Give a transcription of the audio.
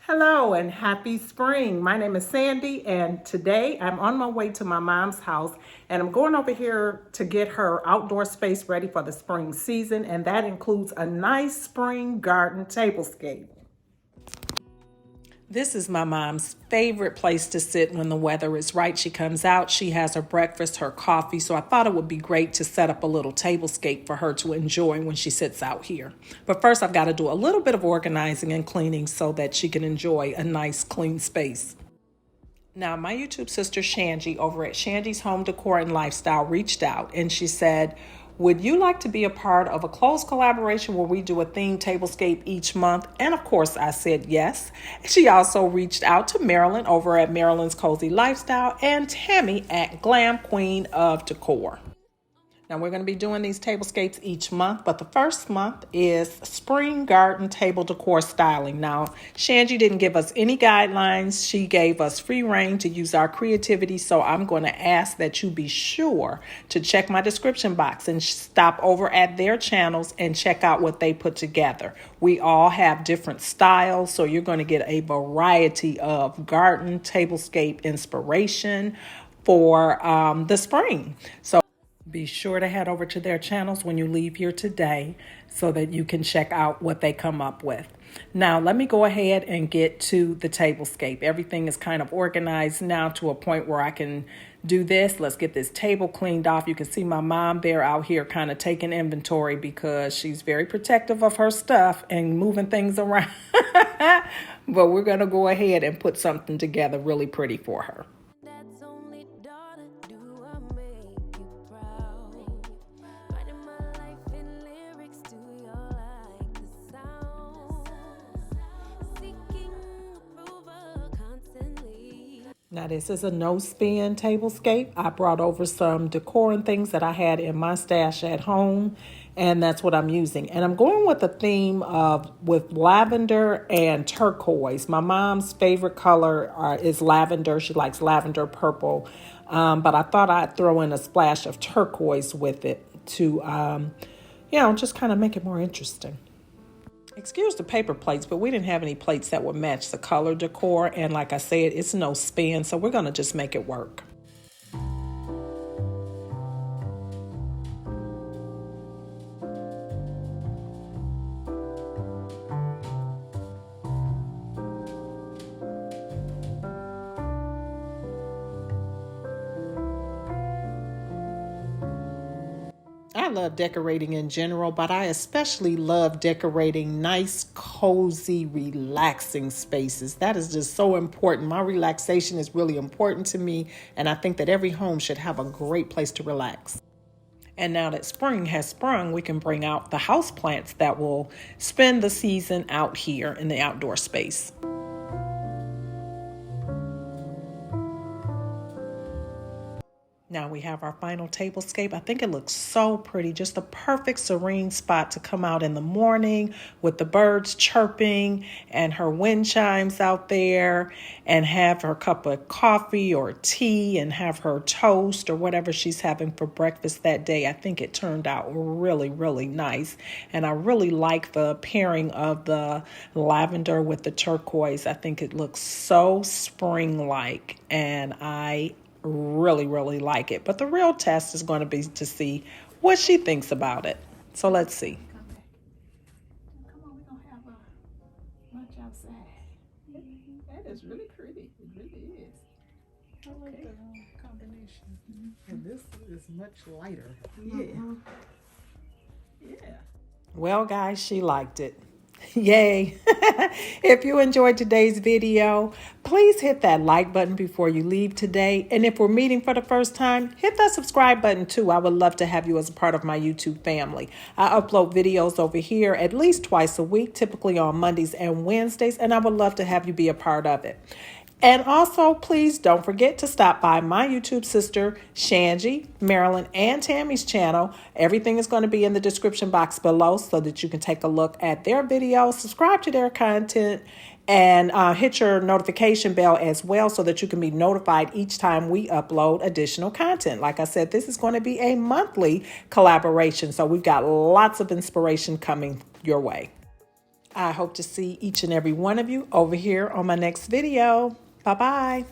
Hello and happy spring. My name is Sandy, and today I'm on my way to my mom's house, and I'm going over here to get her outdoor space ready for the spring season, and that includes a nice spring garden tablescape. This is my mom's favorite place to sit when the weather is right. She comes out, she has her breakfast, her coffee. So I thought it would be great to set up a little tablescape for her to enjoy when she sits out here. But first, I've got to do a little bit of organizing and cleaning so that she can enjoy a nice clean space. Now, my YouTube sister Shanji over at Shanji's Home Decor and Lifestyle reached out and she said, would you like to be a part of a close collaboration where we do a themed tablescape each month? And of course, I said yes. She also reached out to Marilyn over at Marilyn's Cozy Lifestyle and Tammy at Glam Queen of Decor. Now, we're going to be doing these tablescapes each month, but the first month is spring garden table decor styling. Now, Shanji didn't give us any guidelines. She gave us free reign to use our creativity, so I'm going to ask that you be sure to check my description box and stop over at their channels and check out what they put together. We all have different styles, so you're going to get a variety of garden tablescape inspiration for the spring. So be sure to head over to their channels when you leave here today so that you can check out what they come up with. Now, let me go ahead and get to the tablescape. Everything is kind of organized now to a point where I can do this. Let's get this table cleaned off. You can see my mom there out here kind of taking inventory because she's very protective of her stuff and moving things around. But we're going to go ahead and put something together really pretty for her. Now, this is a no-spin tablescape. I brought over some decor and things that I had in my stash at home, and that's what I'm using. And I'm going with a theme of with lavender and turquoise. My mom's favorite color is lavender. She likes lavender purple, but I thought I'd throw in a splash of turquoise with it to, just kind of make it more interesting. Excuse the paper plates, but we didn't have any plates that would match the color decor. And like I said, it's no spin, so we're going to just make it work. I love decorating in general, but I especially love decorating nice, cozy, relaxing spaces. That is just so important. My relaxation is really important to me, and I think that every home should have a great place to relax. And now that spring has sprung, we can bring out the houseplants that will spend the season out here in the outdoor space. Now we have our final tablescape. I think it looks so pretty. Just a perfect serene spot to come out in the morning with the birds chirping and her wind chimes out there and have her cup of coffee or tea and have her toast or whatever she's having for breakfast that day. I think it turned out really, really nice. And I really like the pairing of the lavender with the turquoise. I think it looks so spring-like, and I really like it. But the real test is going to be to see what she thinks about it. So let's see. Come on, we're going to have a lunch outside. That is really pretty. It really is. I like the combination. And this is much lighter. Yeah. Well, guys, she liked it. Yay. If you enjoyed today's video, please hit that like button before you leave today. And if we're meeting for the first time, hit that subscribe button too. I would love to have you as a part of my YouTube family. I upload videos over here at least twice a week, typically on Mondays and Wednesdays, and I would love to have you be a part of it. And also, please don't forget to stop by my YouTube sister, Shanji, Marilyn, and Tammy's channel. Everything is going to be in the description box below so that you can take a look at their videos, subscribe to their content, and hit your notification bell as well so that you can be notified each time we upload additional content. Like I said, this is going to be a monthly collaboration, so we've got lots of inspiration coming your way. I hope to see each and every one of you over here on my next video. Bye-bye.